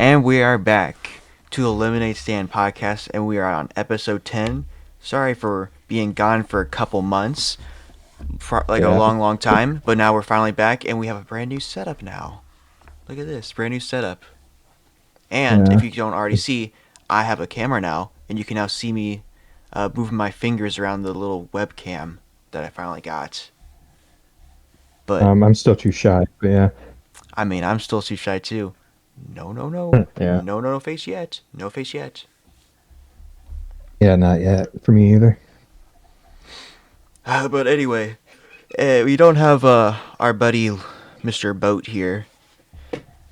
And we are back to the Lemonade Stand podcast, and we are on episode 10. Sorry for being gone for a couple months, for like a Yeah, long, long time, but now we're finally back, and we have a brand new setup now. Look at this, brand new setup. And if yeah. you don't already see, I have a camera now, and you can now see me moving my fingers around the little webcam that I finally got. But, I'm still too shy, but yeah, I mean, I'm still too shy too. No, no, no. yeah, No, no, no face yet. No face yet. yeah. Not yet for me either. But anyway, we don't have our buddy Mr. Boat here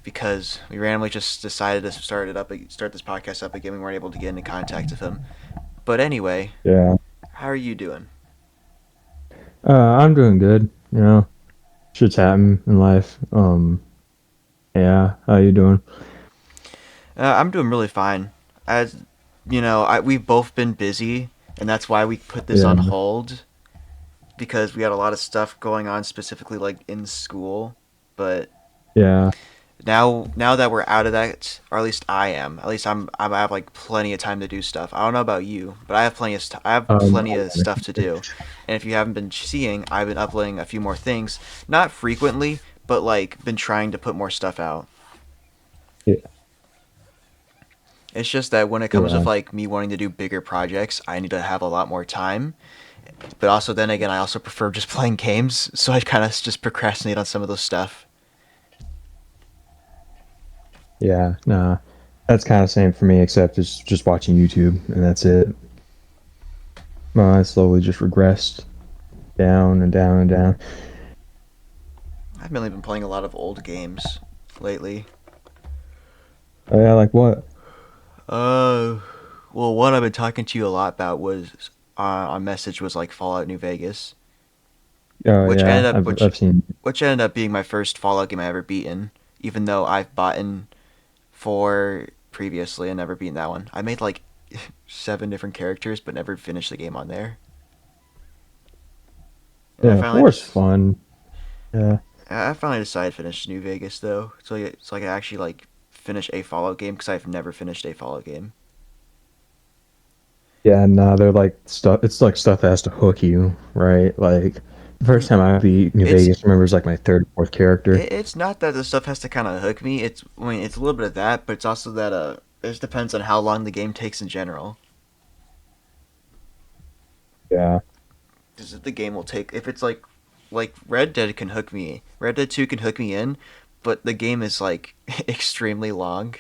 because we randomly just decided to start this podcast up again. We weren't able to get into contact with him. But anyway, Yeah, how are you doing? I'm doing good. Shit's happen in life. Yeah. How you doing? I'm doing really fine. As you know, we've both been busy, and that's why we put this Yeah, on hold because we had a lot of stuff going on, specifically like in school. But yeah. now that we're out of that, or at least I am. At least I have like plenty of time to do stuff. I don't know about you, but I have I have plenty No, of stuff to do. And if you haven't been seeing, I've been uploading a few more things, not frequently, but like been trying to put more stuff out. yeah, It's just that when it comes yeah, with like me wanting to do bigger projects, I need to have a lot more time. But also then again, I also prefer just playing games, so I kind of just procrastinate on some of those stuff. yeah. Nah, that's kind of same for me, except it's just watching YouTube and that's it. I slowly just regressed down and down and down. I've mainly been playing a lot of old games lately. Oh, yeah, like what? Uh, well, what I've been talking to you a lot about was on message was like Fallout New Vegas, Oh, which yeah. ended up I've seen. which ended up being my first Fallout game I ever beaten, even though I've bought in four previously and never beaten that one. I made like seven different characters, but never finished the game on there. And Yeah, four's fun. Yeah, I finally decided to finish New Vegas though, so I can actually like finish a Fallout game because I've never finished a Fallout game. yeah. Nah, they're like stuff. It's like stuff that has to hook you, right? Like the Mm, first time I beat New It's Vegas, I remember it was like my third, fourth character. it's not that the stuff has to kind of hook me. I mean it's a little bit of that, but it's also that it just depends on how long the game takes in general. Yeah, Because if the game will take, if it's like Red Dead can hook me, Red Dead 2 can hook me in, but the game is like extremely long.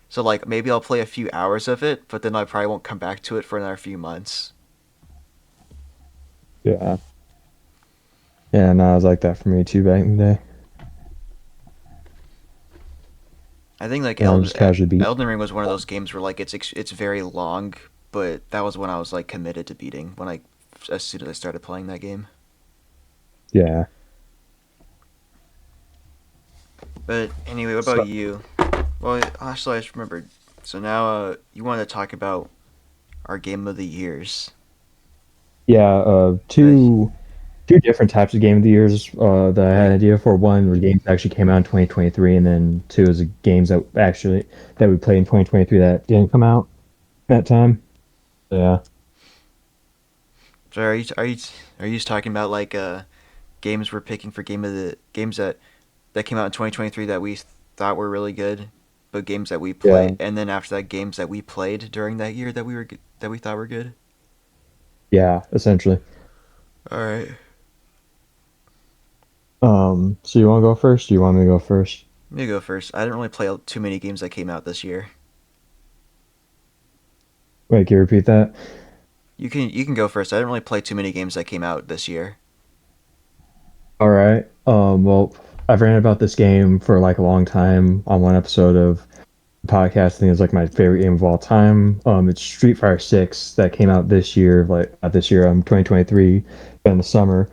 So like maybe I'll play a few hours of it, but then I probably won't come back to it for another few months. yeah, yeah. Nah, it was like that for me too back in the day. I think like Yeah, I'm just casually beat. Elden Ring was one of those games where like it's very long, but that was when I was like committed to beating when I as soon as I started playing that game. Yeah. But anyway, what about So, you? Well, actually, I just remembered. So now you want to talk about our game of the years. yeah, But two different types of game of the years that I had we an idea for. One were games that actually came out in 2023, and then two is the games that we played in 2023 that didn't come out that time. Yeah. so are you just talking about like games we're picking for game of the games that came out in 2023 that we thought were really good, but games that we Yeah. play, and then after that games that we played during that year that we thought were good. Yeah, essentially. All right. So you want to go first? Do you want me to go first? Let me go first. I didn't really play too many games that came out this year. Wait, can you repeat that? You can go first. I didn't really play too many games that came out this year. All right. Well, I've ran about this game for like a long time on one episode of the podcast. I think it's like my favorite game of all time. It's Street Fighter 6 that came out this year, like not this year, 2023 in the summer.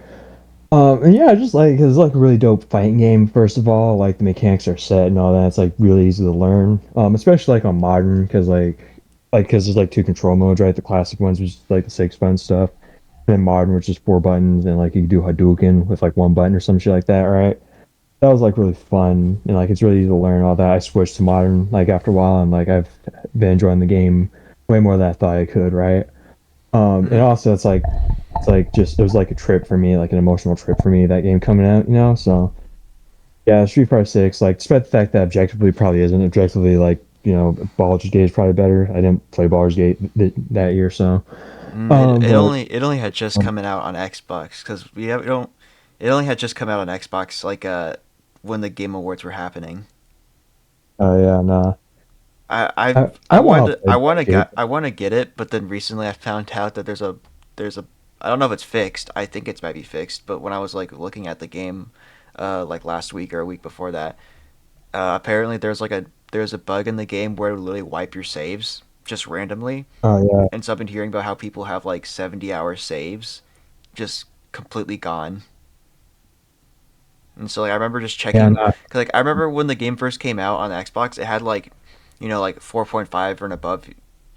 And yeah, just like it's like a really dope fighting game. First of all, like the mechanics are set and all that. It's like really easy to learn. Especially like on modern because because there's like two control modes, right? The classic ones, which is like the 6 button stuff, and then modern, which is 4 buttons, and like you can do Hadouken with like 1 button or some shit like that, right? that was like really fun and like it's really easy to learn all that. I switched to modern like after a while and like I've been enjoying the game way more than I thought I could, right? And Hmm. also it's like just it was like a trip for me, like an emotional trip for me that game coming out, you know. So yeah, Street Fighter Six, like despite the fact that objectively probably isn't objectively like Baldur's Gate is probably better. I didn't play Baldur's Gate that year, so but It only had just um, coming out on Xbox because we don't. It only had just come out on Xbox like when the Game Awards were happening. yeah, nah, I I want wanted to play Baldur's Gate. I want to get it, but then recently I found out that there's a I don't know if it's fixed. I think it's might be fixed, but when I was like looking at the game, like last week or a week before that, apparently there's a bug in the game where it would literally wipe your saves just randomly, Oh yeah, and so I've been hearing about how people have like 70-hour saves just completely gone. And so like I remember just yeah, checking, nah, cause like I remember when the game first came out on Xbox, it had like, like 4.5 or an above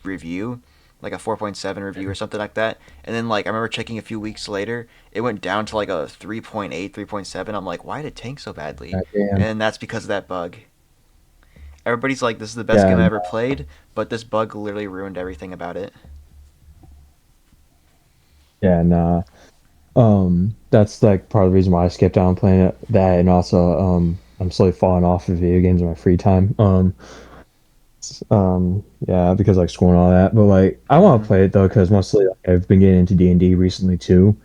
review, like a 4.7 review or something like that. And then like I remember checking a few weeks later, it went down to like a 3.8, 3.7. I'm like, why did it tank so badly? damn, And that's because of that bug. Everybody's like, this is the best yeah, game I ever played, but this bug literally ruined everything about it. yeah, nah. That's like part of the reason why I skipped out on playing that, and also I'm slowly falling off of video games in my free time. Yeah, because like school and all that. But like, I want Hmm. to play it though because mostly like, I've been getting into D&D recently too.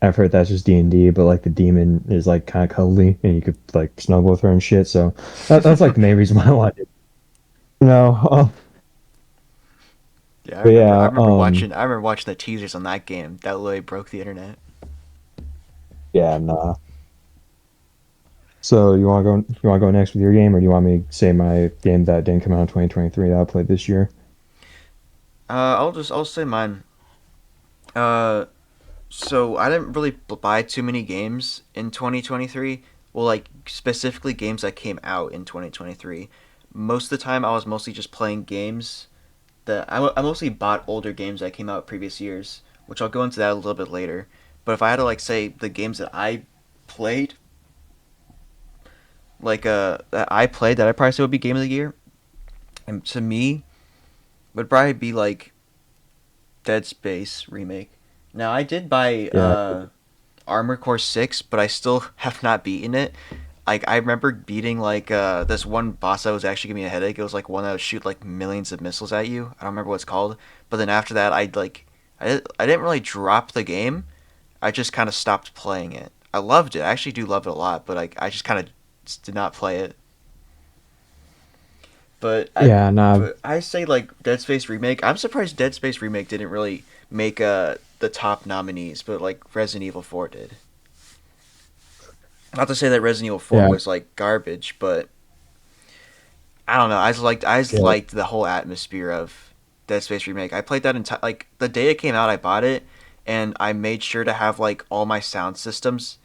I've heard that's just D&D, but like the demon is like kind of cuddly and you could like snuggle with her and shit. So that's like the main reason why I want it. You know, Yeah, but yeah, I remember watching the teasers on that game. That literally broke the internet. yeah, nah. So you want to go next with your game, or do you want me to say my game that didn't come out in 2023 that I played this year? I'll say mine. Uh, So I didn't really buy too many games in 2023. Well, like specifically games that came out in 2023. Most of the time, I was mostly just playing games I mostly bought older games that came out previous years, which I'll go into that a little bit later. But if I had to like say the games that I played, that I probably say would be game of the year, and to me would probably be like Dead Space remake. Now I did buy Yeah, Armor Core 6, but I still have not beaten it. Like I remember beating like this one boss that was actually giving me a headache. It was like one that would shoot like millions of missiles at you. I don't remember what it's called. But then after that, I didn't really drop the game. I just kind of stopped playing it. I loved it. I actually do love it a lot, but I just kind of did not play it. But I yeah, nah, but I say like Dead Space remake. I'm surprised Dead Space remake didn't really make the top nominees, but like Resident Evil 4 did. Not to say that Resident Evil 4 yeah, was like garbage, but I don't know. I just yeah, liked the whole atmosphere of Dead Space remake. I played that entire like the day it came out. I bought it, and I made sure to have like all my sound systems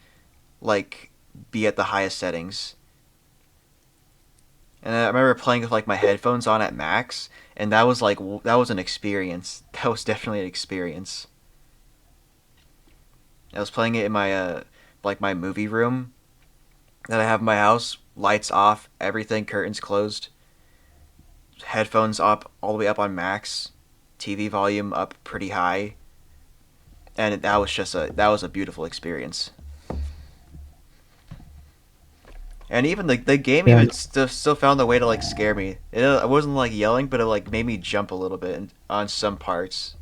like be at the highest settings. And I remember playing with like my headphones on at max, and that was an experience. That was definitely an experience. I was playing it in my like my movie room that I have in my house, lights off, everything, curtains closed, headphones up all the way up on max, TV volume up pretty high, and that was a beautiful experience. And even the game yeah, even still found a way to like scare me. I wasn't like yelling, but it like made me jump a little bit on some parts.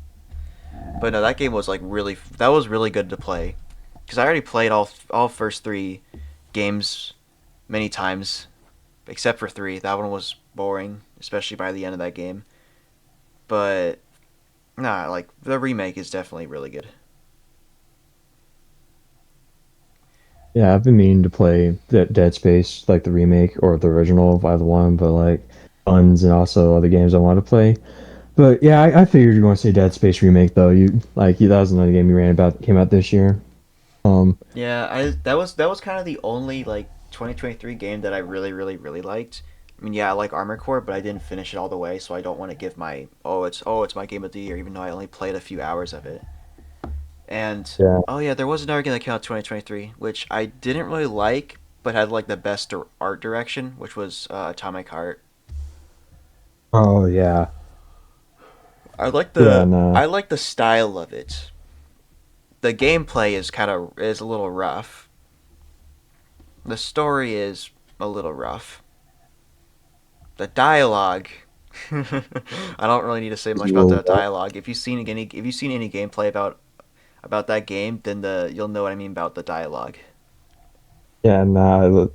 But no, that game was like that was really good to play because I already played all first three games many times, except for three. That one was boring, especially by the end of that game. But nah, like the remake is definitely really good. yeah. I've been meaning to play Dead Space, like the remake or the original of either one, but like Buns and also other games I want to play. But yeah, I figured you're going to say Dead Space remake though. That was another game you ran about came out this year. Um, Yeah, I that was kind of the only like 2023 game that I really liked. I mean, yeah, I like Armor Core, but I didn't finish it all the way, so I don't want to give my it's my game of the year, even though I only played a few hours of it. And yeah, oh yeah, there was another game that came out 2023, which I didn't really like, but had like the best art direction, which was Atomic Heart. Oh yeah, yeah, I no, like the style of it. The gameplay is a little rough. The story is a little rough. The dialogue. I don't really need to say it's much a about little that rough. dialogue. If you've seen any gameplay about that game, then you'll know what I mean about the dialogue. Yeah, nah,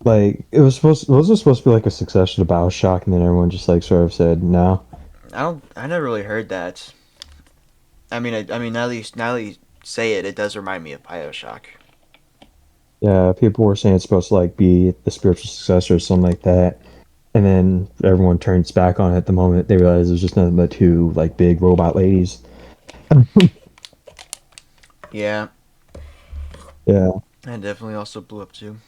like it was supposed to be like a successor to BioShock, and then everyone just like sort of said no. I never really heard that. I mean now that you say it, it does remind me of Bioshock. Yeah, people were saying it's supposed to like be the spiritual successor or something like that, and then everyone turns back on it the moment they realize it was just nothing but two like big robot ladies. Yeah, Yeah, and definitely also blew up too.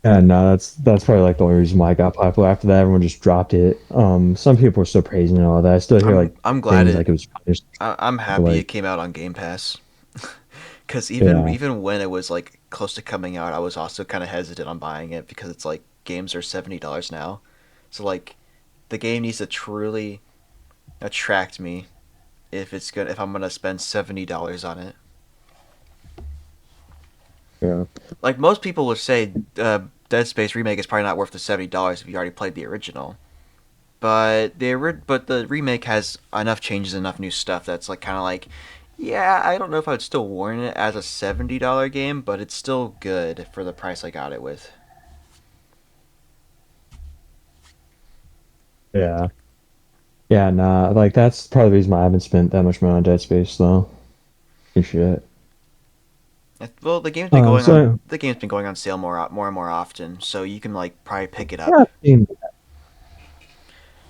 and no, that's probably like the only reason why I got popular. After that, everyone just dropped it. Some people were still praising it and all that. I still hear like I'm glad things it. like it was punished, I'm but happy it like came out on Game Pass. Because yeah, even when it was like close to coming out, I was also kind of hesitant on buying it because it's like games are $70 now, so like the game needs to truly attract me if I'm gonna spend $70 on it. yeah, Like most people would say, Dead Space remake is probably not worth the $70 if you already played the original. But the remake has enough changes, enough new stuff that's like kind of like, yeah, I don't know if I would still warrant it as a $70 game, but it's still good for the price I got it with. yeah, yeah. Nah, like that's part of the reason why I haven't spent that much money on Dead Space though. And shit. Well, So the game's been going on sale more and more often, so you can like probably pick it up. yeah, I mean,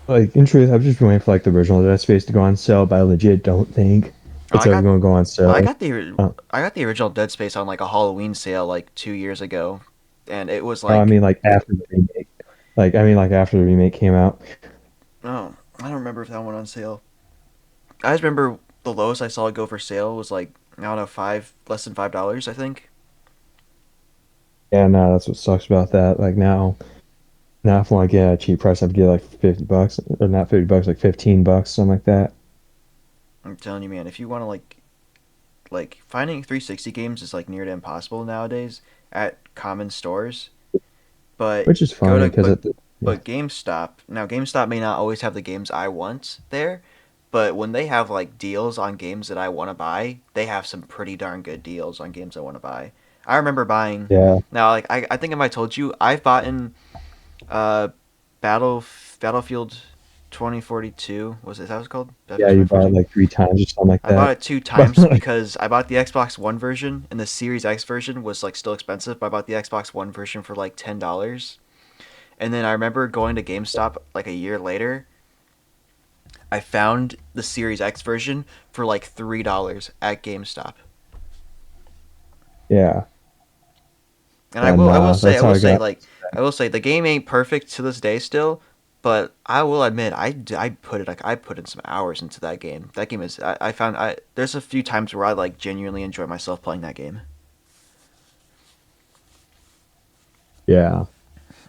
like in truth, I've just been waiting for like the original Dead Space to go on sale, but I legit don't think Oh, it's ever going to go on sale. Uh, I got the original Dead Space on like a Halloween sale like 2 years ago, and it was I like, mean, like after the remake, like after the remake came out. oh, I don't remember if that went on sale. I just remember the lowest I saw it go for sale was like, I don't know, less than $5, I think. Yeah, no, that's what sucks about that. Like now if I want to get a cheap price, I have to get like $50, or not $50, like $15, something like that. I'm telling you, man, if you want to like finding 360 games is like near to impossible nowadays at common stores. But Which is go funny to because yeah, but GameStop. Now GameStop may not always have the games I want there, but when they have like deals on games that I want to buy, they have some pretty darn good deals on games I want to buy. I remember buying. yeah, Now, like I think I might told you, I've bought in uh, Battle Battlefield 2042. Was it that was called yeah, Battlefield you bought it 2042? like 3 times or something like I bought that. it two But times like, because I bought the Xbox One version and the Series X version was like still expensive. But I bought the Xbox One version for like $10. And then I remember going to GameStop like a year later. I found the Series X version for like $3 at GameStop. yeah, And and that's how I got. I will say the game ain't perfect to this day still, but I will admit I put in some hours into that game. That game is I found I there's a few times where I like genuinely enjoy myself playing that game. Yeah,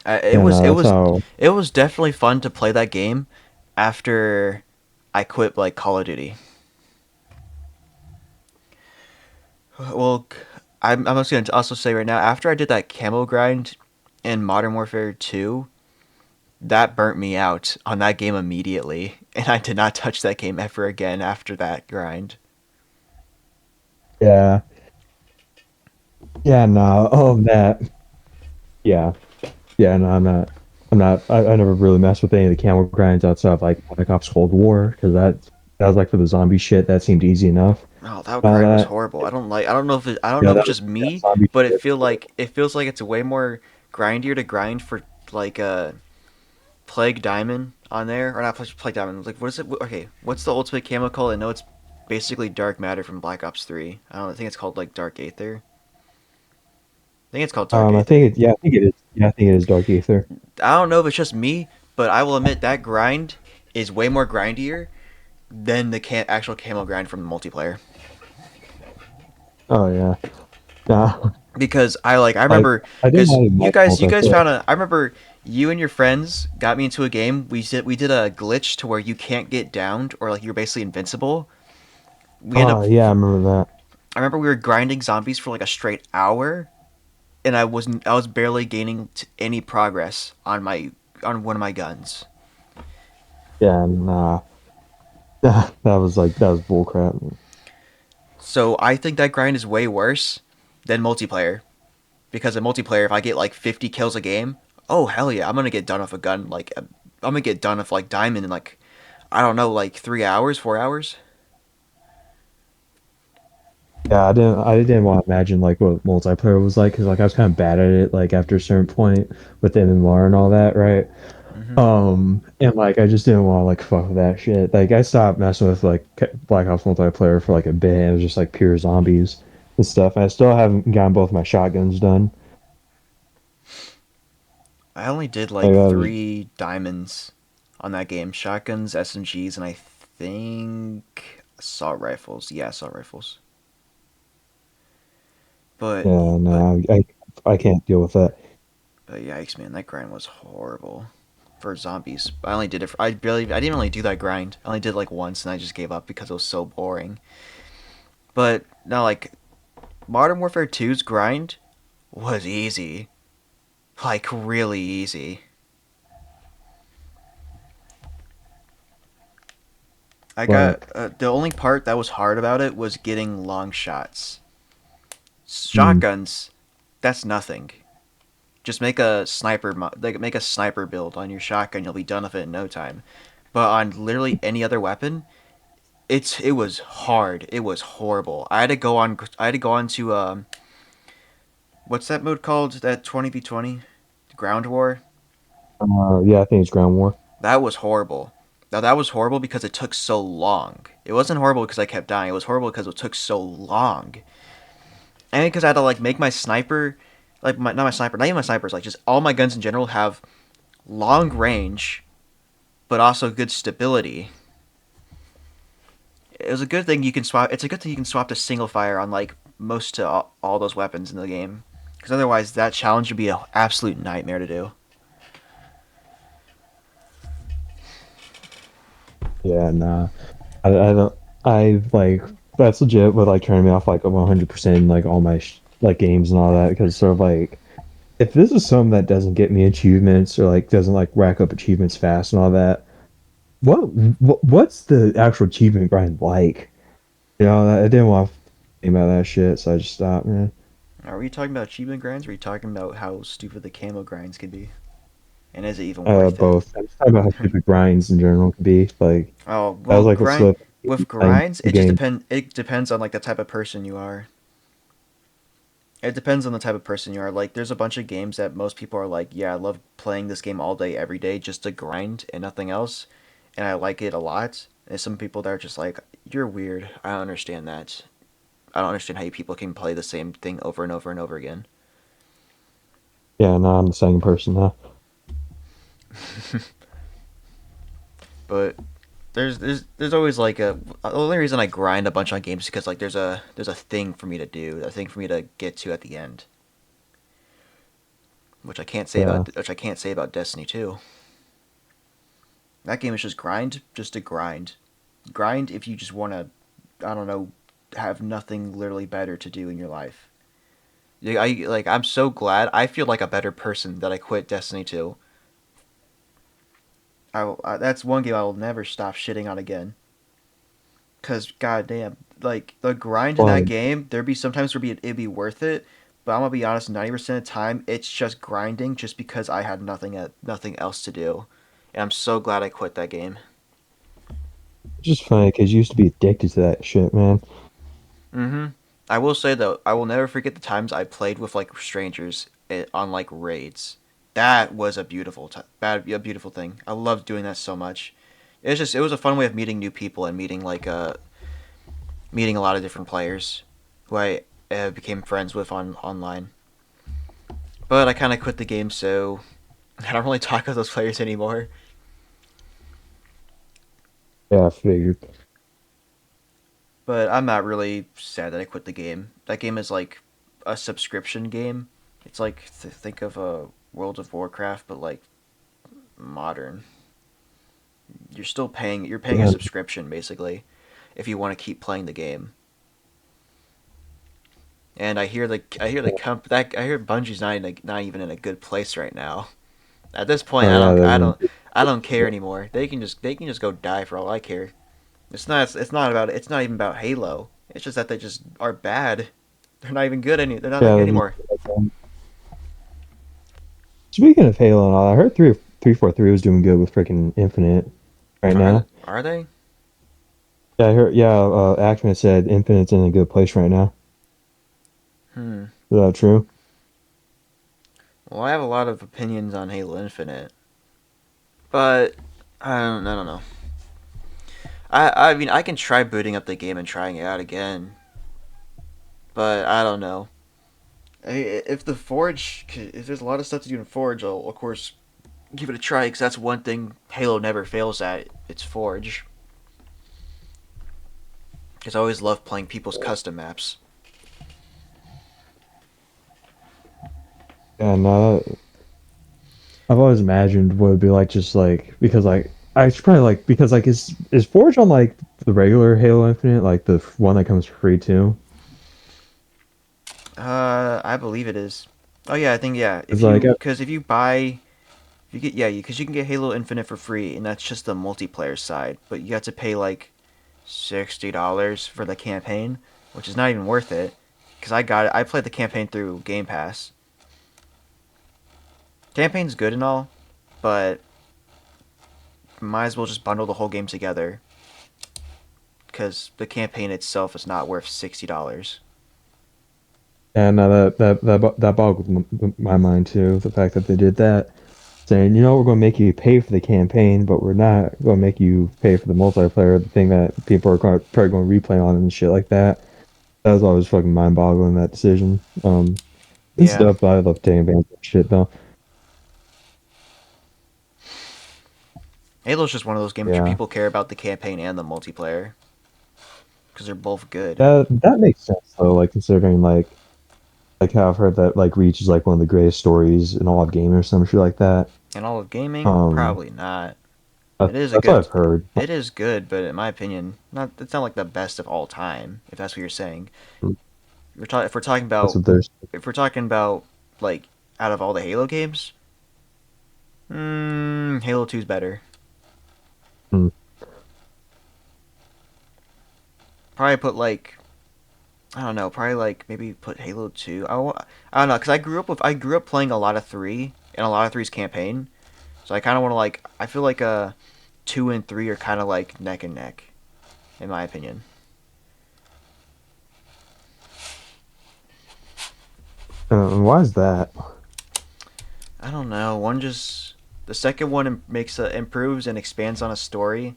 It yeah, was no, that's how. it was definitely fun to play that game after I quit like Call of Duty. Well, I'm just gonna also say right now after I did that camo grind in Modern Warfare 2, that burnt me out on that game immediately, and I did not touch that game ever again after that grind. Yeah, yeah, no, that. Yeah, yeah, no, I'm not. I'm not. I never really messed with any of the camel grinds outside of like Black Ops Cold War because that was like for the zombie shit. That seemed easy enough. Oh, that All grind was that, horrible. I don't know if I don't yeah, know if that it's was just yeah, me, zombie but shit. it feels like it's way more grindier to grind for like Plague Diamond on there, or not Plague Diamond. Like, what is it? Okay, what's the ultimate camo called? I know it's basically Dark Matter from Black Ops 3. I don't know, I think it's called like Dark Aether. I think it's called Dark I Aether. think it. Yeah, I think it is. Yeah, I think it is Dark Aether. I don't know if it's just me, but I will admit that grind is way more grindier than the actual camo grind from the multiplayer. Oh yeah. Nah. because I Like remember I didn't because want you guys multiplayer. found a I remember you and your friends got me into a game. We did a glitch to where you can't get downed or like you're basically invincible. We end up Oh yeah, I remember that. I remember we were grinding zombies for like a straight hour, and I was barely gaining any progress on one of my guns. Yeah, nah, that was bullcrap. So I think that grind is way worse than multiplayer because in multiplayer, if I get like 50 kills a game, oh hell yeah, I'm gonna get done with a gun. I'm gonna get done with like diamond in like I don't know, like 3 hours, 4 hours. Yeah, I didn't want to imagine like what multiplayer was like because like I was kind of bad at it like after a certain point with MMR and all that, right? Hmm. And like I just didn't want to like fuck with that shit. Like I stopped messing with like Black Ops multiplayer for like a bit. And it was just like pure zombies and stuff. And I still haven't gotten both my shotguns done. I only did Like like that was 3 diamonds on that game: shotguns, SMGs, and I think assault rifles. Yeah, assault rifles. But yeah, but no, I can't deal with that. but yikes, man, that grind was horrible for zombies. I only did it. I didn't really do that grind. I only did like once, and I just gave up because it was so boring. But now, like Modern Warfare 2's grind was easy, like really easy. I got But the only part that was hard about it was getting long shots. mm, Shotguns, that's nothing. Just make a like make a sniper build on your shotgun. You'll be done with it in no time. But on literally any other weapon, it was hard. It was horrible. I had to go on to what's that mode called? That 20v20 ground war. yeah, I think it's ground war. That was horrible. Now that was horrible because it took so long. It wasn't horrible because I kept dying. It was horrible because it took so long. And because I had to like make my sniper, not my sniper, not even my snipers, like just all my guns in general have long range, but also good stability. It was a good thing you can swap. It's a good thing you can swap to single fire on like most to all those weapons in the game, because otherwise that challenge would be an absolute nightmare to do. Yeah, nah. I don't. I like that's legit. But like turning me off like 100% like all my like games and all that because sort of like if this is something that doesn't get me achievements or like doesn't like rack up achievements fast and all that, what what's the actual achievement grind like? You know, I didn't want to think about that shit, so I just stopped, man. Are we talking about achievement grinds, or are we talking about how stupid the camo grinds can be? And is it even worth it? Both. I'm just talking about how stupid grinds in general can be. Like Oh that well, was like what's grind with with playing grinds, the game. it depends on like the type of person you are. It depends on the type of person you are. Like, there's a bunch of games that most people are like, yeah, I love playing this game all day, every day, just to grind and nothing else, and I like it a lot. And some people that are just like, you're weird. I don't understand that. I don't understand how you people can play the same thing over and over and over again. Yeah, no, I'm the second person now. But there's always like the only reason I grind a bunch on games is because like there's a thing for me to do, a thing for me to get to at the end, Yeah. which I can't say about Destiny 2. That game is just grind, just to grind. Grind if you just want to, I don't know, have nothing literally better to do in your life. I'm so glad. I feel like a better person that I quit Destiny 2. That's one game I will never stop shitting on again. Cause goddamn, like the grind in that But game, there'd be sometimes where it'd be worth it, but I'm gonna be honest, 90% of the time it's just grinding, just because I had nothing else to do, and I'm so glad I quit that game. it's just funny because you used to be addicted to that shit, man. Mm-hmm. I will say though, I will never forget the times I played with like strangers on like raids. That was a beautiful thing. I loved doing that so much. It was a fun way of meeting new people and meeting a lot of different players who I became friends with on online. But I kind of quit the game, so I don't really talk with those players anymore. Yeah, I figured. But I'm not really sad that I quit the game. That game is like a subscription game. It's like think of a World of Warcraft, but like modern. You're paying a Yeah, subscription basically if you want to keep playing the game. And I hear Bungie's not even in a good place right now. At this point, oh yeah, I don't care anymore. They can just go die for all I care. It's not even about Halo. It's just that they just are bad. They're not that good yeah. anymore. Speaking of Halo and all, I heard 343 was doing good with freaking Infinite right now. Are they? Yeah, I heard. Yeah, Actman said Infinite's in a good place right now. Hmm. Is that true? Well, I have a lot of opinions on Halo Infinite, but I don't know. I mean, I can try booting up the game and trying it out again, but I don't know. If the Forge, if there's a lot of stuff to do in Forge, I'll of course give it a try because that's one thing Halo never fails at. It's Forge. Because I always love playing people's custom maps. Yeah, no, I've always imagined what it'd be like, just like because like I should probably like because like is Forge on like the regular Halo Infinite, like the one that comes for free too? I believe it is. Oh yeah, I think yeah. It's like If you buy, you get yeah, because you can get Halo Infinite for free, and that's just the multiplayer side. But you have to pay like $60 for the campaign, which is not even worth it. Because I got it. I played the campaign through Game Pass. Campaign's good and all, but might as well just bundle the whole game together. Because the campaign itself is not worth $60. and that boggled my mind too. The fact that they did that, saying, you know, we're going to make you pay for the campaign, but we're not going to make you pay for the multiplayer, the thing that people are probably going to replay on and shit like that. That was always fucking mind-boggling, that decision. And Yeah, stuff, but I love taking advantage of shit though. Halo's just one of those games where Yeah, people care about the campaign and the multiplayer because they're both good. that makes sense though. Like considering like how I've heard that like Reach is like one of the greatest stories in all of gaming or some shit like that. And all of gaming, Um, probably not. that's, It is a that's what good. I've heard. It is good, but in my opinion, not. It's not like the best of all time. If that's what you're saying. If we're talking That's about what there's. if we're talking about like out of all the Halo games, Halo 2's better. Mm. Probably put like I don't know. Probably like maybe put Halo 2. I don't know because I grew up playing a lot of three and a lot of three's campaign. So I kind of want to like I feel like 2 and 3 are kind of like neck and neck in my opinion. Why is that? I don't know. The second one makes improves and expands on a story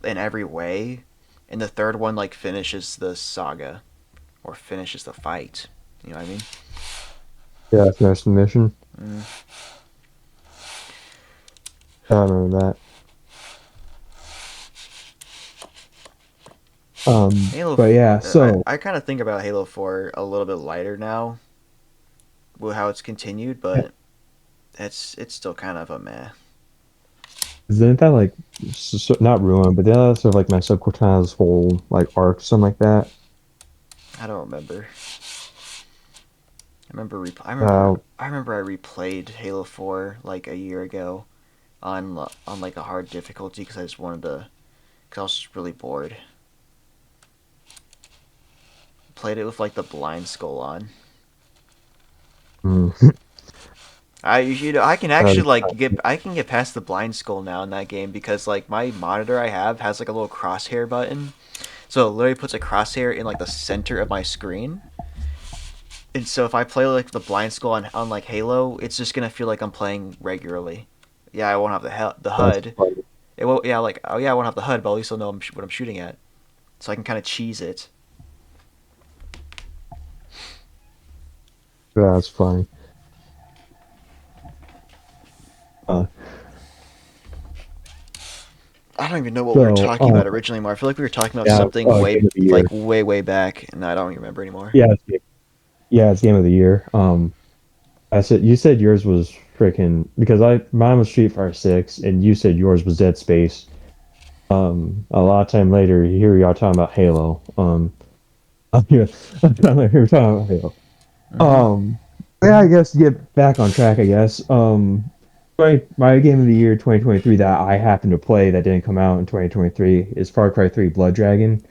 in every way, and the third one like finishes the saga or finishes the fight. You know what I mean? Yeah, finish the mission. Mm. I remember that. But yeah, so I kind of think about Halo 4 a little bit lighter now with how it's continued, but it's still kind of a meh. isn't that like not ruined, but then sort of like messed up Cortana's whole like arc, something like that. I don't remember. Uh, I remember I replayed Halo 4 like a year ago on like a hard difficulty because I just wanted to because I was just really bored. Played it with like the blind skull on. mm, I can actually uh, like get past the blind skull now in that game because like my monitor I have has like a little crosshair button, so it literally puts a crosshair in like the center of my screen. And so if I play like the blind skull on like Halo, it's just gonna feel like I'm playing regularly. Yeah, I won't have the that's HUD. funny. It won't. Yeah, like oh yeah, I won't have the HUD, but at least I'll know what I'm shooting at, so I can kind of cheese it. That's funny. Uh, I don't even know what we were so talking about originally anymore. I feel like we were talking about yeah, something game of the year. way back, and I don't remember anymore. Yeah, Yeah, it's game of the year. I said you said yours was freaking because I mine was Street Fighter 6 and you said yours was Dead Space. A lot of time later, here we are talking about Halo. Yeah, we're talking about Halo. Mm-hmm. Um, yeah, I guess to get back on track, I guess. My game of the year 2023 that I happened to play that didn't come out in 2023 is Far Cry 3 Blood Dragon.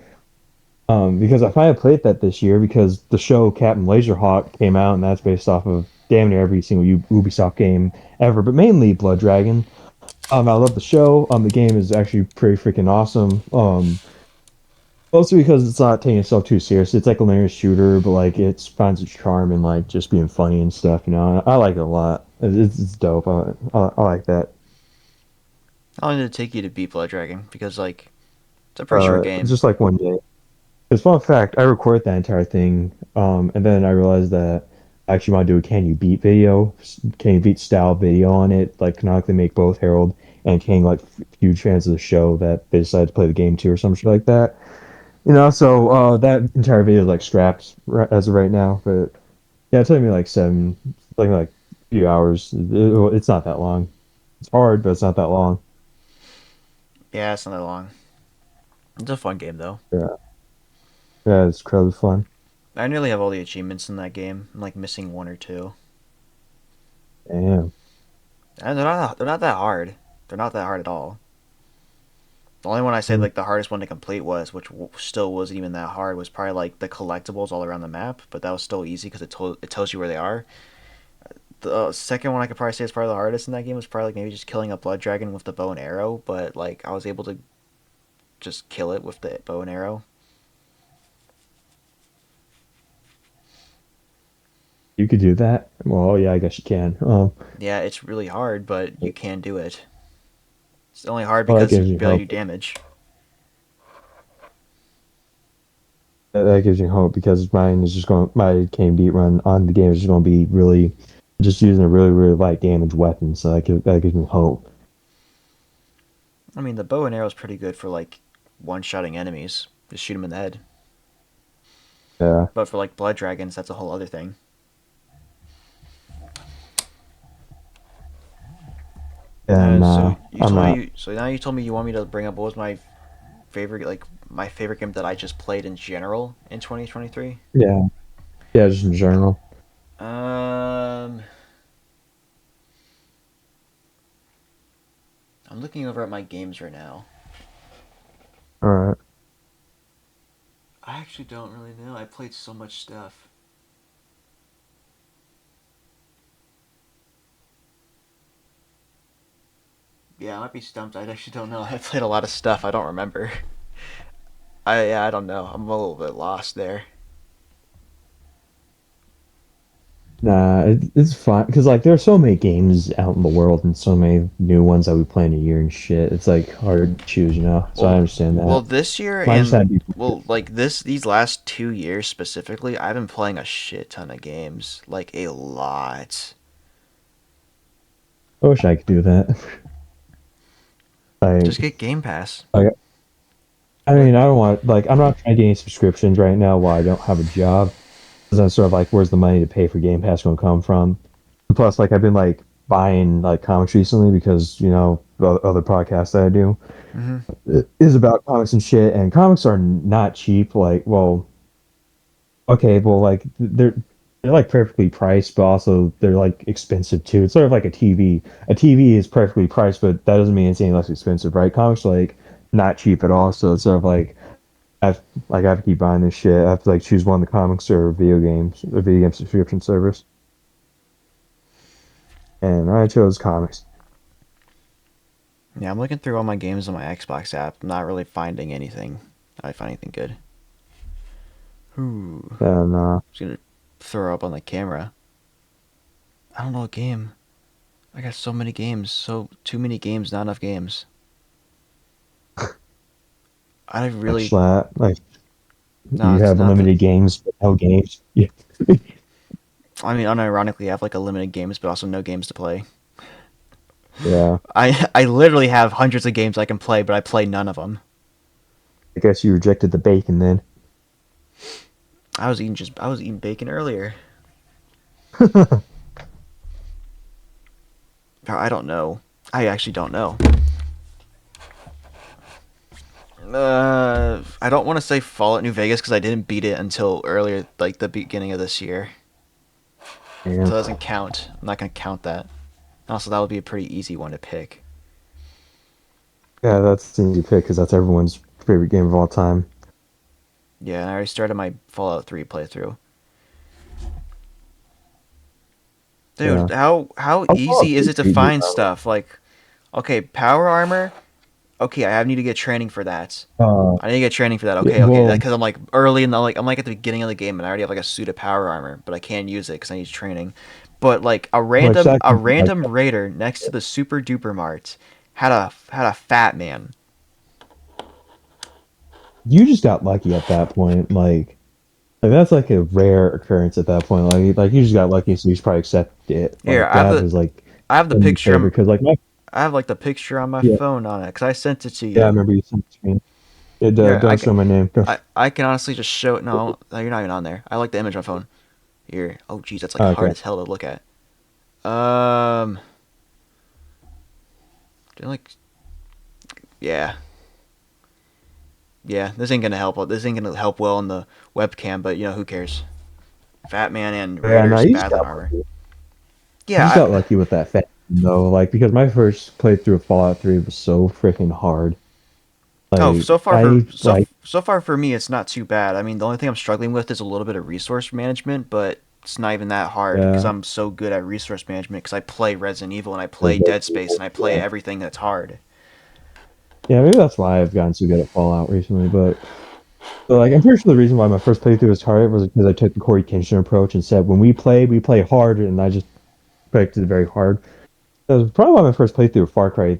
Because I finally played that this year because the show Captain Laserhawk came out, and that's based off of damn near every single Ubisoft game ever, but mainly Blood Dragon. I love the show. The game is actually pretty freaking awesome. Mostly because it's not taking itself too seriously. It's like a linear shooter, but like it finds its charm in like just being funny and stuff. I like it a lot. It's dope. I like that. How long did it take you to beat Blood Dragon? Because like it's a pretty short It's game. just like one day. Because fun fact, I recorded that entire thing, and then I realized that I actually want to do a can you beat video, can you beat style video on it, like canonically make both Harold and King like huge fans of the show that they decided to play the game too or some shit like that. So that entire video is like scrapped as of right now, but yeah, it took me like a few hours. It's not that long. It's hard, but it's not that long. Yeah, it's not that long. It's a fun game though. Yeah, yeah, it's incredibly fun. I nearly have all the achievements in that game. I'm like missing one or two. Damn. And they're not that hard. They're not that hard at all. The only one I said like the hardest one to complete was, which still wasn't even that hard, was probably like the collectibles all around the map. But that was still easy because it tells you where they are. The second one I could probably say is probably the hardest in that game was probably like maybe just killing a blood dragon with the bow and arrow. But like I was able to just kill it with the bow and arrow. You could do that. Well, yeah, I guess you can. Yeah, it's really hard, but you can do it. It's only hard Well, that because you gives you barely hope. do damage. That gives you hope because my game beat run on the game is just going to be really, just using a really, really light damage weapon. So that gives me hope. I mean, the bow and arrow is pretty good for like one-shotting enemies. Just shoot them in the head. Yeah. But for like blood dragons, that's a whole other thing. And So you I'm told not. me. So now you told me you want me to bring up what was my favorite game that I just played in general in 2023. Yeah. Yeah, just in general. Um, I'm looking over at my games right now. All right. I actually don't really know. I played so much stuff. Yeah, I might be stumped. I actually don't know. I played a lot of stuff. I don't remember. I don't know. I'm a little bit lost there. Nah, it's fine because like there are so many games out in the world and so many new ones that we play in a year and shit. It's like hard to choose. So I Well, understand well, that. this year Mine just had and to be. well, like these last 2 years specifically, I've been playing a shit ton of games, like a lot. I wish I could do that. Just Like, get Game Pass. like I What? mean, I don't want like I'm not trying to get any subscriptions right now while I don't have a job. Because I'm sort of like, where's the money to pay for Game Pass going to come from? And plus, like I've been like buying like comics recently because other podcasts that I do Mm-hmm. is about comics and shit, and comics are not cheap. Like, well, okay, well, like they're like perfectly priced, but also they're like expensive too. It's sort of like a TV. A TV is perfectly priced, but that doesn't mean it's any less expensive, right? Comics are like not cheap at all, so it's sort of like I have to keep buying this shit. I have to like choose one of the comics or video games, a video game subscription service, and I chose comics. Yeah, I'm looking through all my games on my Xbox app. I'm not really finding anything. I find anything good. Ooh, And just gonna throw up on the camera. I don't know a game. I got so many games. So too many games. Not enough games. I much really that like no. you It's have not that. unlimited games, but no games. Yeah, I mean, unironically, I have like a limited games, but also no games to play. yeah. I literally have hundreds of games I can play, but I play none of them. I guess you rejected the bacon then. I was eating bacon earlier. I don't know. I actually don't know. I don't want to say Fallout New Vegas because I didn't beat it until earlier, like the beginning of this year. So And it doesn't count. I'm not gonna count that. Also, that would be a pretty easy one to pick. yeah, that's an easy pick because that's everyone's favorite game of all time. Yeah, and I already started my Fallout 3 playthrough. Yeah. Dude, how I'm easy is it to pretty good, find by the way. stuff? Like, okay, power armor. Okay, I need to get training for that. Uh, I need to get training for that. yeah, Okay, well, because I'm like early in the I'm like at the beginning of the game and I already have like a suit of power armor, but I can't use it because I need training. But like much that a can be like random raider next to the super duper mart had a fat man. you just got lucky at that point. Like that's like a rare occurrence at that point. Like you just got lucky, so you should probably accept it. Here, Like that is like I have the in your picture. favor because like my I have like the picture on my yeah phone on it because I sent it to yeah I you. remember you sent it to me. Here, Don't show my name. I can honestly just show it. No, you're not even on there. I like the image on my phone. Here. Oh, geez, that's like hard Okay. as hell to look at. Um, like, yeah, yeah. This ain't gonna help. This ain't gonna help well on the webcam, but you know who cares? Fat Man and Yeah, no, Raiders you just Badland got armor. lucky. You just Yeah, got lucky with that fact though. Like because my first playthrough of Fallout 3 was so freaking hard. oh, Like I like so far for me, it's not too bad. I mean, the only thing I'm struggling with is a little bit of resource management, but it's not even that hard because yeah. I'm so good at resource management because I play Resident Evil and I play Dead Space and I play Yeah. everything that's hard. Yeah, maybe that's why I've gotten so good at Fallout recently. But like, I'm pretty sure the reason why my first playthrough was hard was because I took the Corey Kenshin approach and said, when we play hard, and I just picked it very hard. That was probably why my first playthrough of Far Cry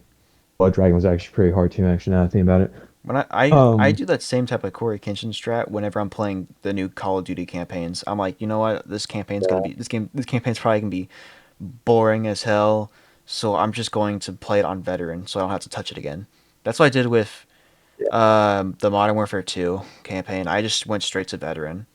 Blood Dragon was actually pretty hard too. Actually, now that I think about it. When I Um, do that same type of Corey Kenshin strat whenever I'm playing the new Call of Duty campaigns. I'm like, you know what? yeah, This campaign's probably gonna be boring as hell. So I'm just going to play it on veteran, so I don't have to touch it again. That's what I did with yeah. the Modern Warfare 2 campaign. I just went straight to veteran.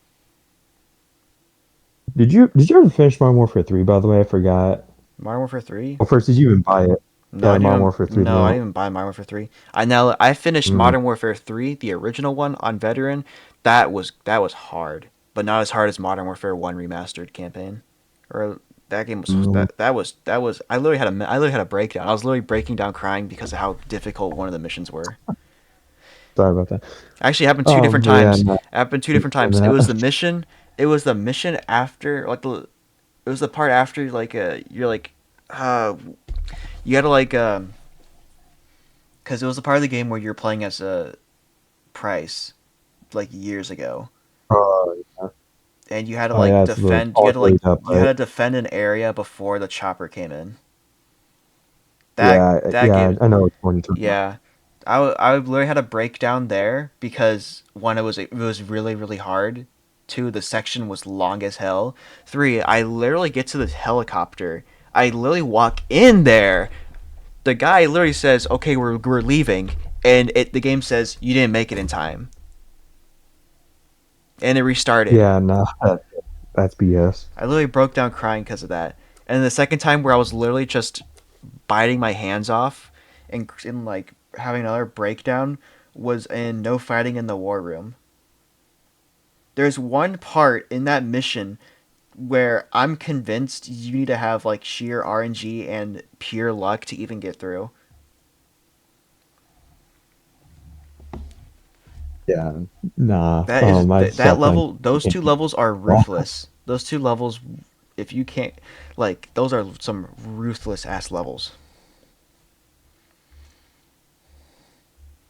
Did you ever finish Modern Warfare 3? By the way, I forgot. Modern Warfare 3? Well, first, did you even buy it? No, Yeah, I the didn't Modern even Warfare 3 no, I demo. didn't even buy Modern Warfare 3. I finished Mm, Modern Warfare 3, the original one on veteran. That was hard, but not as hard as Modern Warfare 1 remastered campaign. Or that game was mm, that was I literally had a breakdown. I was literally breaking down crying because of how difficult one of the missions were. sorry about that. Actually, it happened two different But yeah, times. no, It happened two keep different saying times. that. It was the mission after it was the part after you're like uh you gotta because it was a part of the game where you're playing as a Price like years ago, Yeah. and you had to Oh like yeah, it's the defend. all closed up, You had right? to defend an area before the chopper came in. That Yeah, gave I know which one you're talking about. yeah. I literally had a breakdown there because one it was really really hard. Two, the section was long as hell. Three, I literally get to the helicopter. I literally walk in there. The guy literally says, "Okay, we're leaving," and the game says you didn't make it in time, and it restarted. Yeah, no, that's BS. I literally broke down crying because of that. And the second time where I was literally just biting my hands off and like having another breakdown was in No Fighting in the War Room. There's one part in that mission where I'm convinced you need to have like sheer RNG and pure luck to even get through. Yeah, nah. I That stopped playing. level. Those two levels are ruthless. Those two levels, if you can't, like, those are some ruthless ass levels.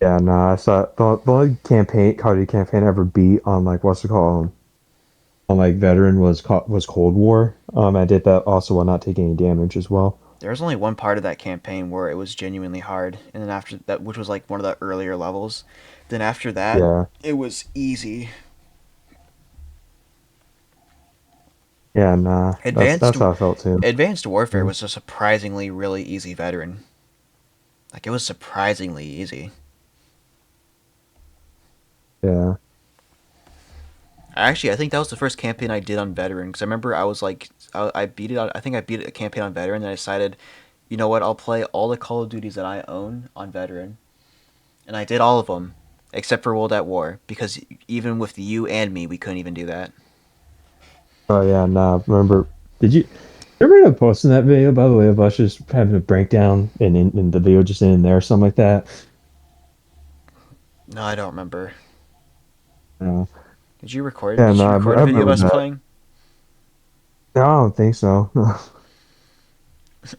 Yeah, nah. I saw the only campaign, Call of Duty campaign I ever beat on like what's it called on like veteran was Cold War. I did that also while not taking any damage as well. There was only one part of that campaign where it was genuinely hard, and then after that, which was like one of the earlier levels. Then after that, Yeah, it was easy. yeah, nah. Advanced That's how I felt too. Advanced Warfare Mm, was a surprisingly really easy veteran. Like it was surprisingly easy. yeah, Actually, I think that was the first campaign I did on veteran because I remember I was like, I beat it on. I think I beat a campaign on veteran, and I decided, you know what, I'll play all the Call of Duties that I own on veteran, and I did all of them except for World at War because even with you and me, we couldn't even do that. Oh yeah, nah. Remember? Did you ever end up posting that video? By the way, of us just having a breakdown and in the video just in there, or something like that. No, I don't remember. Uh, Did you record? yeah, Did you no, record I a video of remember us that. playing? No, I don't think so.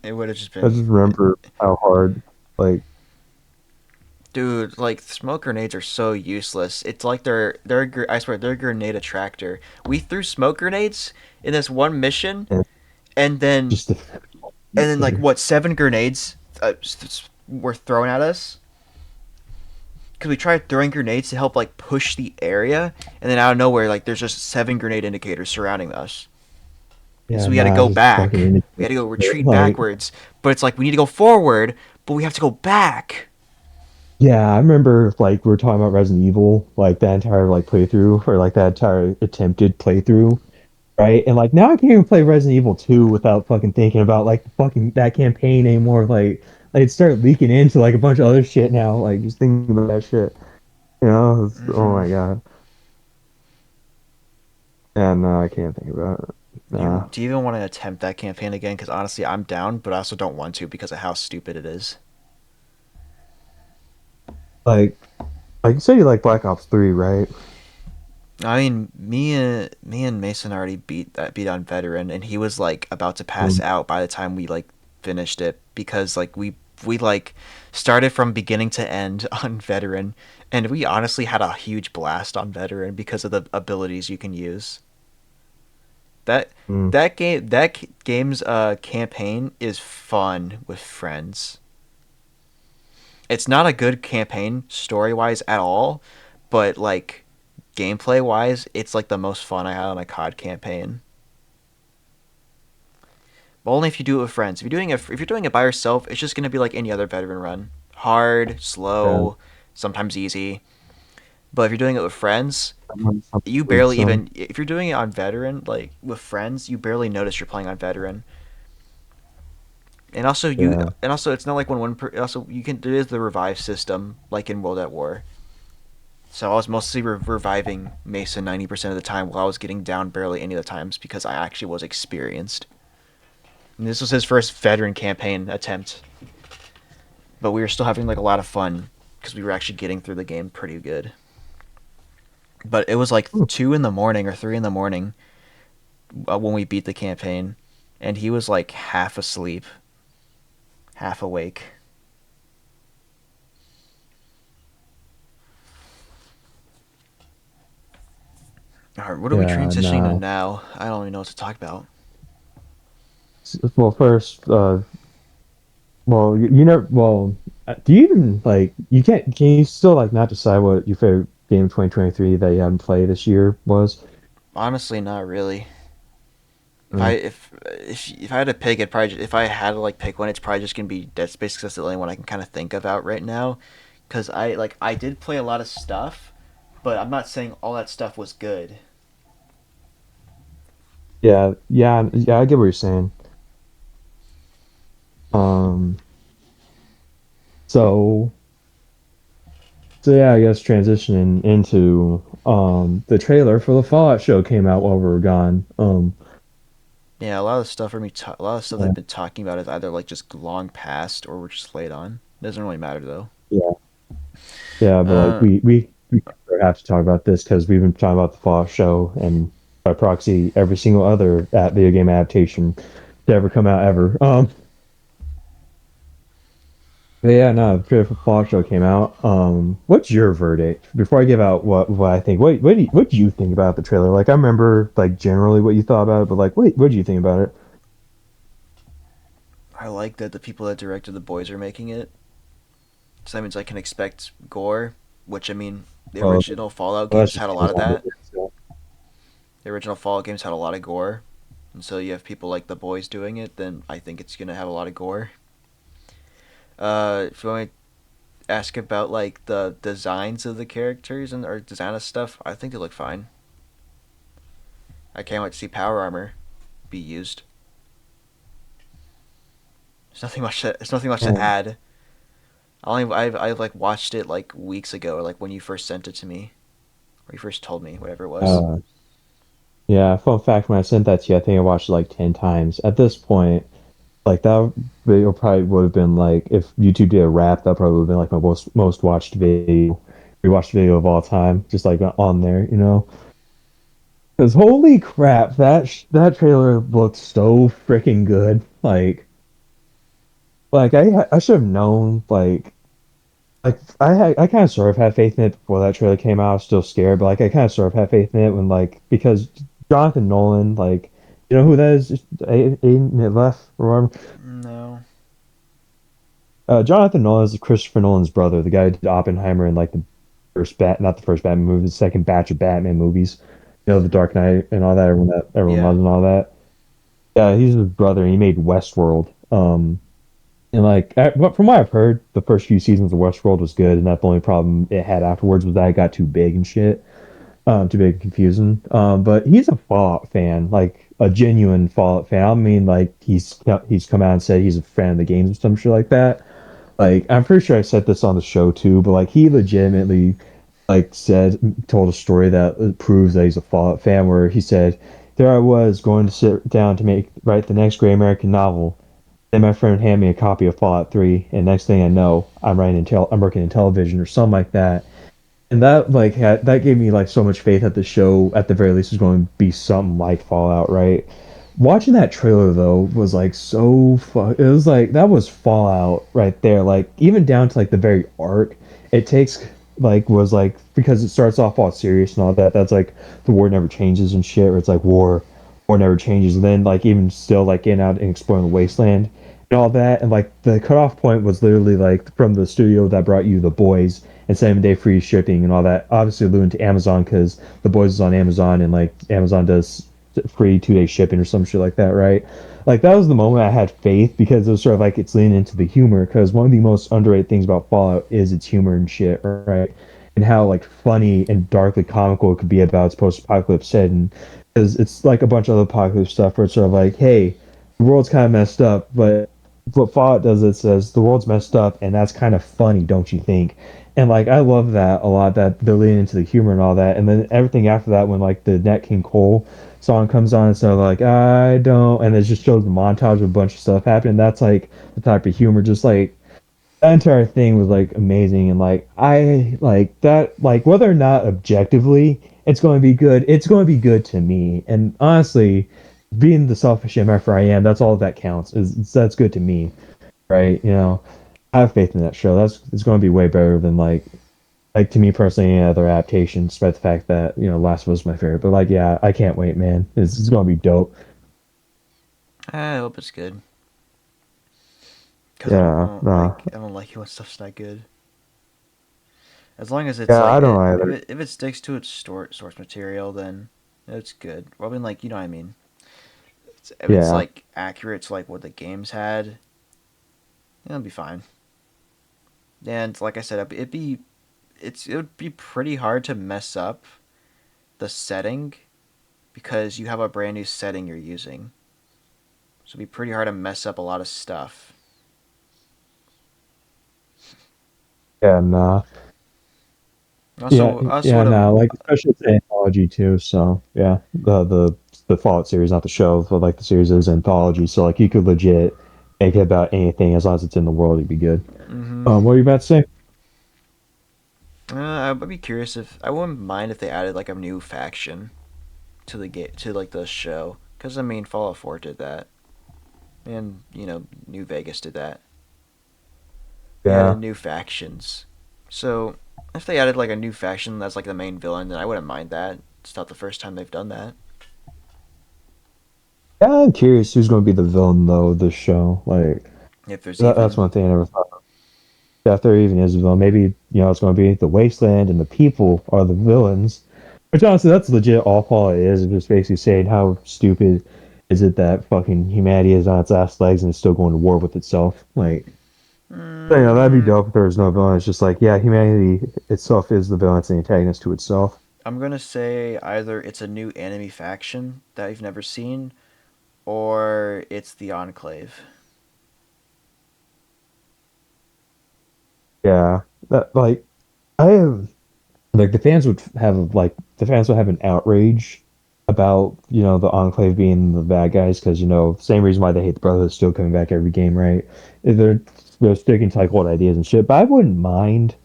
It would have just I been, just remember how hard, like, dude. Like smoke grenades are so useless. It's like I swear they're a grenade attractor. We threw smoke grenades in this one mission, and and then just the like later. what 7 grenades were thrown at us because we tried throwing grenades to help like push the area, and then out of nowhere like there's just 7 grenade indicators surrounding us, and Yeah, so we had to nah, go just fucking back. We had to indicators. go retreat Like, backwards, but it's like we need to go forward, but we have to go back. yeah, I remember like we were talking about Resident Evil, like that entire like playthrough or like that entire attempted playthrough, right? And like now I can't even play Resident Evil 2 without fucking thinking about like the fucking that campaign anymore. Like it started leaking into like a bunch of other shit now. Like just thinking about that shit. Oh Mm-hmm. my God. Yeah, no, I can't think about it. You Nah. do you even want to attempt that campaign again? Because honestly, I'm down, but I also don't want to because of how stupid it is. Like you say you like Black Ops 3, right? I mean, me and Mason already beat on veteran, and he was like about to pass Um, out by the time we like finished it because like we like started from beginning to end on veteran, and we honestly had a huge blast on veteran because of the abilities you can use. That mm, game's campaign is fun with friends. It's not a good campaign story wise at all, but like gameplay wise, it's like the most fun I had on a COD campaign. But only if you do it with friends. If you're doing it by yourself, it's just gonna be like any other veteran run, hard, yeah. slow, sometimes easy. But if you're doing it with friends, you With barely some, even if you're doing it on veteran, like with friends, you barely notice you're playing on veteran. yeah. And also it's not like also you can there is the revive system like in World at War. So I was mostly reviving Mason 90% of the time while I was getting down barely any of the times because I actually was experienced. And this was his first veteran campaign attempt, but we were still having like a lot of fun because we were actually getting through the game pretty good. But it was like 2 in the morning or 3 in the morning when we beat the campaign, and he was like half asleep, half awake. All right, what are we Yeah, transitioning to nah. now? I don't even know what to talk about. Well, first, well, you never, well, do you even like, can you still like not decide what your favorite game of 2023 that you haven't played this year was? Honestly, not really. If I Uh, if I had to pick, if I had to like pick one, it's probably just gonna be Dead Space because that's the only one I can kind of think about right now. Because I did play a lot of stuff, but I'm not saying all that stuff was good. yeah, I get what you're saying. Um, so, so yeah, I guess transitioning into, the trailer for the Fallout show came out while we were gone. Yeah, a lot of stuff a lot of stuff Yeah, I've been talking about is either like just long past or we're just late on. Doesn't really matter though. yeah, yeah, but like Uh, we have to talk about this because we've been talking about the Fallout show and by proxy every single other video game adaptation to ever come out ever. But yeah, no, the trailer for Fallout show came out. What's your verdict? Before I give out what I think, what do you think about the trailer? Like I remember like generally what you thought about it, but like what do you think about it? I like that the people that directed the boys are making it. So that means I can expect gore, which I mean, the Well, original Fallout that's games just had a because lot of I'm that. with it. So. The original Fallout games had a lot of gore, and so you have people like the boys doing it. Then I think it's gonna have a lot of gore. If you want to ask about like the designs of the characters and or design of stuff, I think they look fine. I can't wait to see Power Armor be used. There's nothing much to And, add. I like watched it like weeks ago, or like when you first sent it to me, or you first told me, whatever it was. uh, yeah, fun fact, when I sent that to you, I think I watched it like 10 times. At this point, like that video probably would have been like, if YouTube did a rap, that probably would have been like my most watched video, rewatched video of all time, just like on there, you know? Because holy crap, that trailer looked so freaking good. Like I should have known. Like I kind of sort of had faith in it before that trailer came out. I was still scared, but like I kind of sort of had faith in it when like because Jonathan Nolan, like you know who that is? Just Aiden left or whatever. No. Jonathan Nolan is Christopher Nolan's brother, the guy who did Oppenheimer and like the not the first Batman movie, the second batch of Batman movies. You know, The Dark Knight and all that, everyone Yeah. loves and all that. Yeah, he's his brother, and he made Westworld. And like, but from what I've heard, the first few seasons of Westworld was good, and that the only problem it had afterwards was that it got too big and shit, too big and confusing. But he's a Fallout fan, like a genuine Fallout fan. I mean, like he's come out and said he's a fan of the games or some shit like that. Like, I'm pretty sure I said this on the show too, but like he legitimately like told a story that proves that he's a Fallout fan, where he said, "There I was going to sit down to write the next great American novel. Then my friend handed me a copy of Fallout 3, and next thing I know, I'm working in television or something like that." And that that gave me like so much faith that the show at the very least was going to be something like Fallout, right? Watching that trailer though was like it was like that was Fallout right there. Like even down to like the very art it takes was like because it starts off all serious and all that. That's like the war never changes and shit. Where it's like war never changes. And then like even still like getting out and exploring the wasteland and all that. And like the cutoff point was literally like from the studio that brought you The Boys and 7 day free shipping and all that. Obviously alluding to Amazon because The Boys is on Amazon and like Amazon does free 2 day shipping or some shit like that, right? Like that was the moment I had faith because it was sort of like it's leaning into the humor because one of the most underrated things about Fallout is its humor and shit, right? And how like funny and darkly comical it could be about its post-apocalypse setting, because it's like a bunch of other apocalypse stuff where it's sort of like, hey, the world's kind of messed up, but what Fallout does it says the world's messed up and that's kind of funny, don't you think? And like I love that a lot that they're leaning into the humor and all that, and then everything after that when like the Nat King Cole song comes on, so like I don't, and it just shows the montage of a bunch of stuff happening. That's like the type of humor, just like that entire thing was like amazing, and like I like that, like whether or not objectively it's going to be good, it's going to be good to me. And honestly, being the selfish MFer I am, that's all that counts. Is that's good to me, right? You know, I have faith in that show. That's it's going to be way better than like to me personally any other adaptation, despite the fact that Last of Us is my favorite. But like, yeah, I can't wait, man. It's gonna be dope. I hope it's good. Cause Yeah, nah, I don't like it when stuff's not good. As long as it's yeah, like I don't either. if it sticks to its source material, then it's good. Well, I mean, like you know what I mean. If it's Yeah, like accurate to like what the games had, it'll be fine. And like I said, it would be pretty hard to mess up the setting because you have a brand new setting you're using. So it'd be pretty hard to mess up a lot of stuff. yeah, nah, yeah, I also yeah, would have. nah. Like especially it's an anthology too. So yeah, the Fallout series, not the show, but like the series is anthology. So like you could legit make it about anything as long as it's in the world, it'd be good. Mm-hmm. What are you about to say? I'd be curious if I wouldn't mind if they added like a new faction to the game to like the show because I mean Fallout 4 did that and New Vegas did that. They added Yeah, new factions, so if they added like a new faction that's like the main villain, then I wouldn't mind that. It's not the first time they've done that. yeah. I'm curious who's going to be the villain though of this show. Like If there's that's even one thing I never thought. If there even is a villain, maybe it's going to be the wasteland and the people are the villains. Which honestly, that's legit. All Fallout is just basically saying how stupid is it that fucking humanity is on its ass legs and is still going to war with itself. Like, that'd be mm, dope if there was no villain. It's just like, yeah, humanity itself is the villain, it's the antagonist to itself. I'm gonna say either it's a new enemy faction that I've never seen, or it's the Enclave. Yeah, that like I have like the fans would have an outrage about the Enclave being the bad guys because same reason why they hate the Brotherhood still coming back every game, right? They're sticking to like old ideas and shit. But I wouldn't mind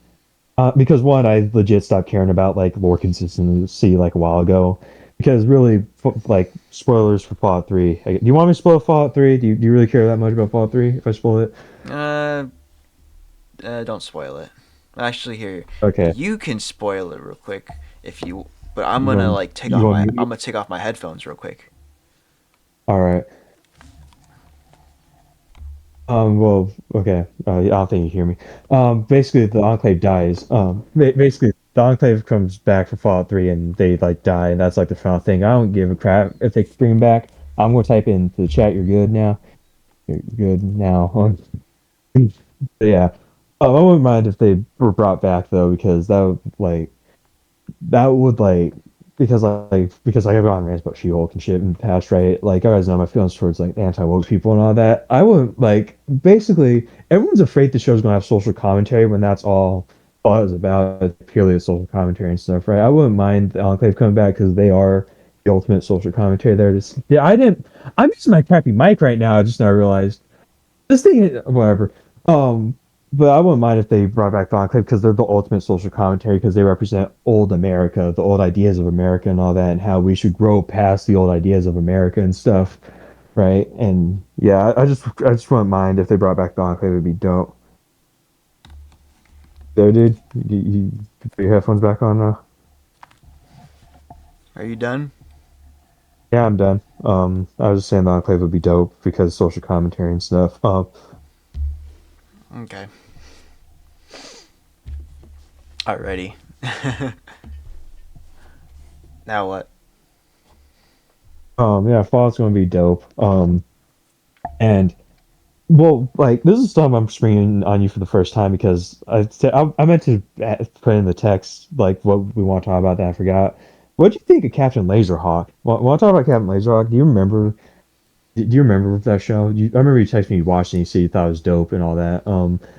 because one, I legit stopped caring about like lore consistency like a while ago. Because really, like spoilers for Fallout 3. Do you want me to spoil Fallout 3? Do you really care that much about Fallout 3 if I spoil it? Uh, don't spoil it. Actually, here Okay. you can spoil it real quick if you. But I'm You gonna want like take you off want my. me? I'm gonna take off my headphones real quick. All right. Well, okay. I don't think you hear me. Basically, the Enclave dies. Basically, the Enclave comes back for Fallout 3, and they like die, and that's like the final thing. I don't give a crap if they bring him back. I'm gonna type into the chat. You're good now. You're good now. Yeah. I wouldn't mind if they were brought back though, because that would like because like I've gone on rants about She-Hulk and shit in the past, right? Like I guys know my feelings towards like anti-woke people and all that. I wouldn't like basically everyone's afraid the show's gonna have social commentary when that's all it's about, it's purely a social commentary and stuff, right? I wouldn't mind the Enclave coming back because they are the ultimate social commentary there. Just yeah, I'm using my crappy mic right now, I just now realized. This thing, whatever. Um, but I wouldn't mind if they brought back the Enclave because they're the ultimate social commentary because they represent old America, the old ideas of America and all that, and how we should grow past the old ideas of America and stuff, right? And yeah, I just wouldn't mind if they brought back the Enclave. It'd be dope. There, dude. You put your headphones back on now. Are you done? Yeah, I'm done. I was just saying the Enclave would be dope because social commentary and stuff. Okay. Alrighty. Now what? Yeah, Fallout's gonna be dope. And well, like this is something I'm springing on you for the first time because I meant to put in the text like what we want to talk about that I forgot. What do you think of Captain Laserhawk? Want to talk about Captain Laserhawk? Do you remember? Do you remember that show? I remember you texted me you watched it and you said you thought it was dope and all that.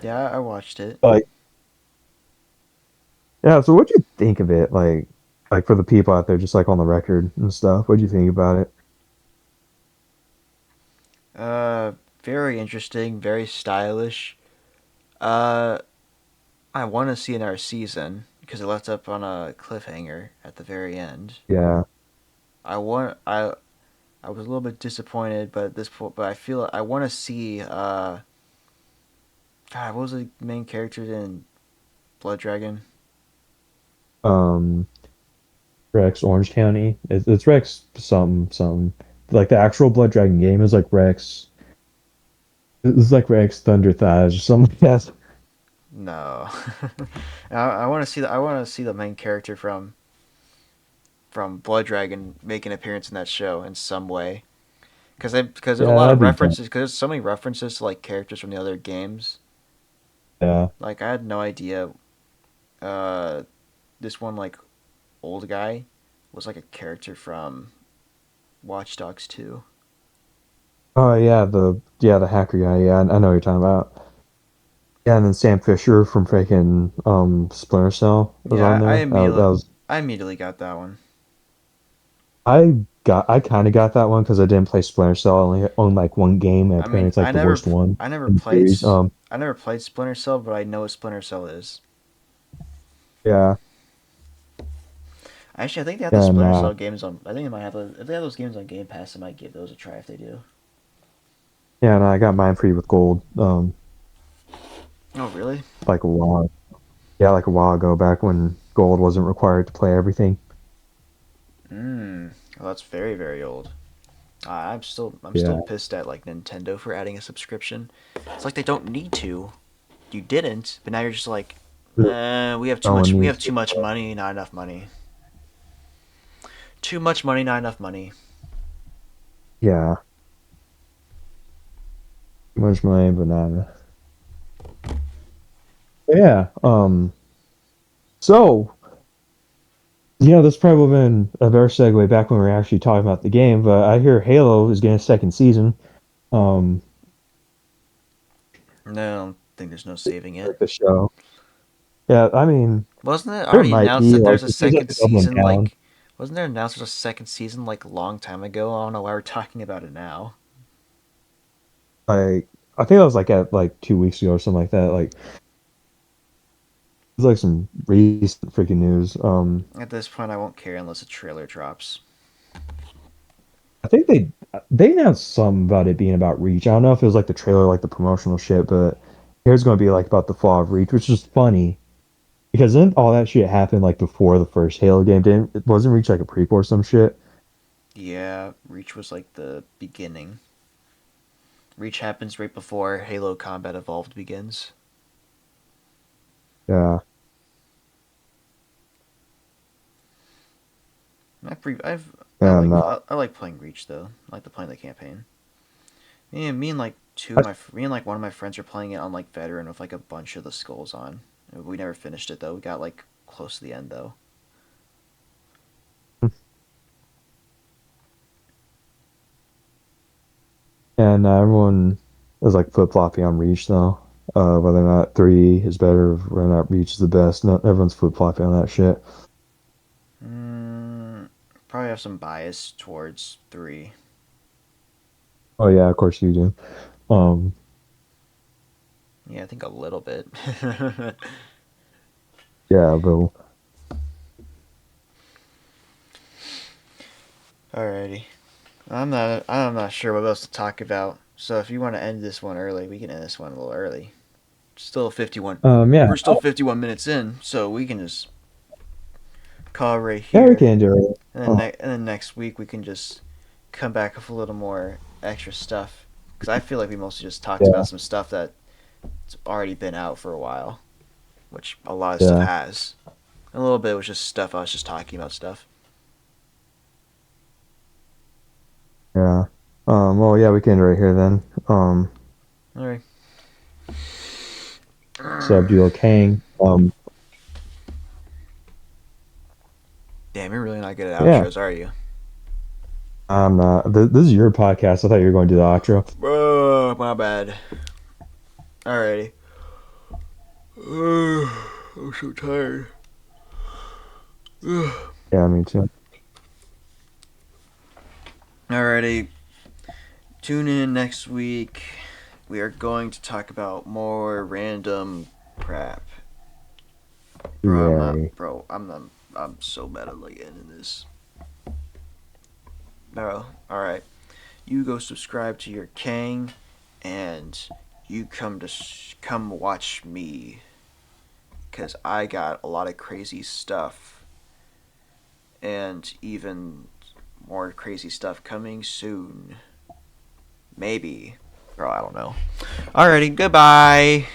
Yeah, I watched it. Like yeah. So what do you think of it? Like for the people out there, just like on the record and stuff. What do you think about it? Uh, very interesting, very stylish. Uh, I want to see another season because it left up on a cliffhanger at the very end. Yeah. I want I was a little bit disappointed, but at this point, but I feel I want to see. God, what was the main character in Blood Dragon? Um. Rex Orange County. It's Rex something. Like the actual Blood Dragon game is like Rex. It's like Rex Thunder Thighs or something like that. No, I want to see the I want to see the main character from Blood Dragon make an appearance in that show in some way. Because there's a Yeah, lot that'd of be dope. references. Because there's so many references to like characters from the other games. Yeah. Like I had no idea. Uh, this one like old guy was like a character from Watch Dogs 2. Oh yeah, the hacker guy. Yeah, I know what you're talking about. Yeah, and then Sam Fisher from freaking Splinter Cell was on Yeah, there. That was I immediately got that one. I kind of got that one because I didn't play Splinter Cell. I only owned like one game, and I apparently mean, it's like the worst one in the series. I never played Splinter Cell, but I know what Splinter Cell is. Yeah, Actually, I think they have the yeah, Splinter nah, Cell games on. I think they might have if they have those games on Game Pass. I might give those a try if they do. yeah, no, I got mine free with gold. Oh, really? Like a while, yeah, like a while ago, back when gold wasn't required to play everything. Well, that's very very old. I'm still Yeah, pissed at like Nintendo for adding a subscription. It's like they don't need to. You didn't, but now you're just like, we have too no one much. We needs have too to. much money, not enough money. Too much money, not enough money. Yeah, much my banana. But yeah. So This probably would have been a better segue back when we were actually talking about the game. But I hear Halo is getting a second season. Um, No, I don't think there's no saving it. like the show. Yeah, I mean, Wasn't it there already might announced be that like there's a it seems like second they're doubling season? down. Like, wasn't there announced there's a second season like a long time ago? I don't know why we're talking about it now. Like I think that was like at like 2 weeks ago or something like that. Like it's like some recent freaking news. At this point, I won't care unless a trailer drops. I think they announced some about it being about Reach. I don't know if it was like the trailer, like the promotional shit, but here's going to be like about the fall of Reach, which is funny because didn't all that shit happen like before the first Halo game? Didn't it wasn't Reach like a prequel or some shit? Yeah, Reach was like the beginning. Reach happens right before Halo Combat Evolved begins. Yeah, yeah, no. I like playing Reach though. I like to play the campaign. Me and like I, me and like one of my friends are playing it on like veteran with like a bunch of the skulls on. We never finished it though. We got like close to the end though. and everyone is like flip flopping on Reach though. Whether or not three is better, whether or not Reach is the best. No, everyone's flip flopping on that shit. Mm, probably have some bias towards three. Oh yeah, of course you do. Um, Yeah, I think a little bit. yeah, but Alrighty. I'm not sure what else to talk about. So if you want to end this one early, we can end this one a little early. Still 51. yeah, We're still 51 minutes in, so we can just call right yeah, we here. can do it. Oh, And then next week we can just come back with a little more extra stuff because I feel like we mostly just talked yeah, about some stuff that's already been out for a while, which a lot of stuff yeah, has. A little bit was just stuff I was just talking about stuff. yeah. Well, yeah, we can end right here then. All right. Sub Duo Kang. Damn, you're really not good at Yeah, outros, are you? I'm not. This is your podcast. I thought you were going to do the outro. Oh, my bad. Alrighty. I'm so tired. Yeah, me too. Alrighty. Tune in next week. We are going to talk about more random crap. Bro, I'm not. Yay. Bro, I'm not. I'm so bad at like ending this. Bro, alright. You go subscribe to your Kang, and you come watch me, cause I got a lot of crazy stuff, and even more crazy stuff coming soon. Maybe. Bro, I don't know. Alrighty, goodbye.